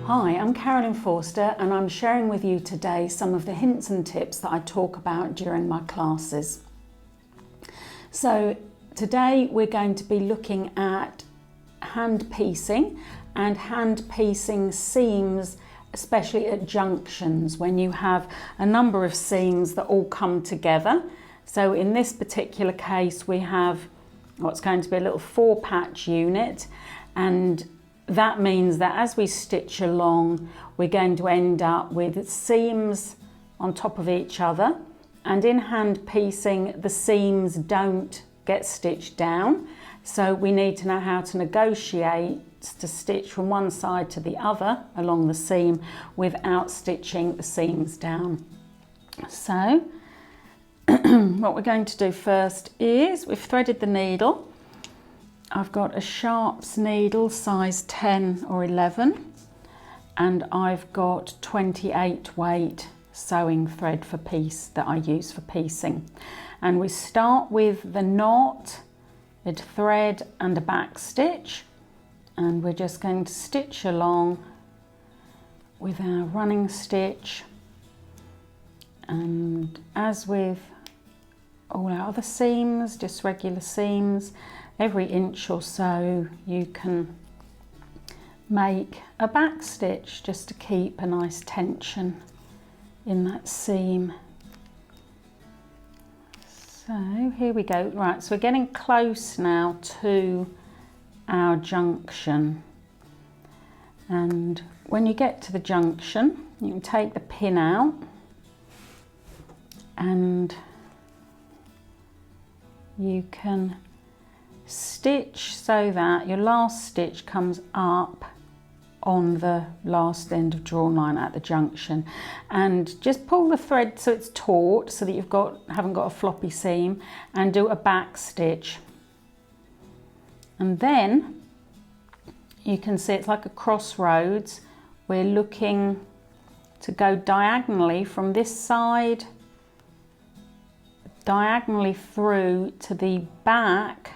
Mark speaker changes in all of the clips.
Speaker 1: Hi, I'm Carolyn Forster and I'm sharing with you today some of the hints and tips that I talk about during my classes. So today we're going to be looking at hand piecing and hand piecing seams, especially at junctions when you have a number of seams that all come together. So in this particular case we have what's going to be a little 4-patch unit, and that means that as we stitch along, we're going to end up with seams on top of each other. And in hand piecing, the seams don't get stitched down. So we need to know how to negotiate to stitch from one side to the other along the seam without stitching the seams down. So what we're going to do first is we've threaded the needle. I've got a sharps needle size 10 or 11 and I've got 28 weight sewing thread for piece that I use for piecing. And we start with the knot, a thread and a back stitch, and we're just going to stitch along with our running stitch. And as with all our other seams, just regular seams, every inch or so you can make a back stitch just to keep a nice tension in that seam. So here we go. Right, so we're getting close now to our junction, and when you get to the junction you can take the pin out and you can stitch so that your last stitch comes up on the last end of drawn line at the junction, and just pull the thread so it's taut so that you've haven't got a floppy seam, and do a back stitch. And then you can see it's like a crossroads. We're looking to go diagonally from this side diagonally through to the back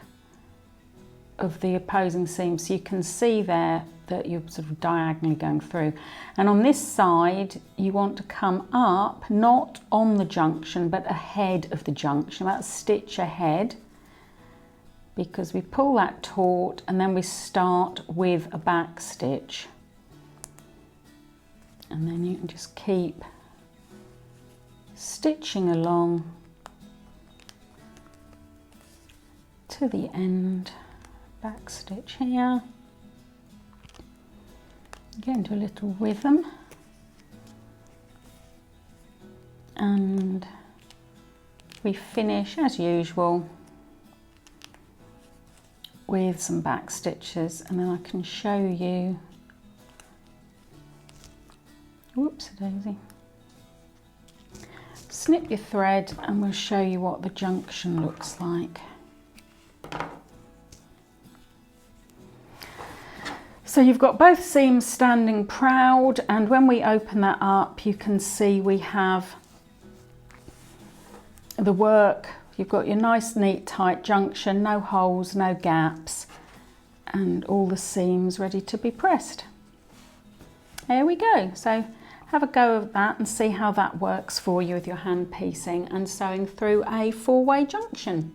Speaker 1: of the opposing seam, so you can see there that you're sort of diagonally going through. And on this side you want to come up, not on the junction but ahead of the junction, about a stitch ahead, because we pull that taut and then we start with a back stitch, and then you can just keep stitching along to the end. Back stitch here, get into a little rhythm, and we finish as usual with some back stitches, and then I can show you, whoops a daisy, snip your thread and we'll show you what the junction looks like. So you've got both seams standing proud, and when we open that up you can see we have the work. You've got your nice neat tight junction, no holes, no gaps, and all the seams ready to be pressed. There we go. So have a go of that and see how that works for you with your hand piecing and sewing through a 4-way junction.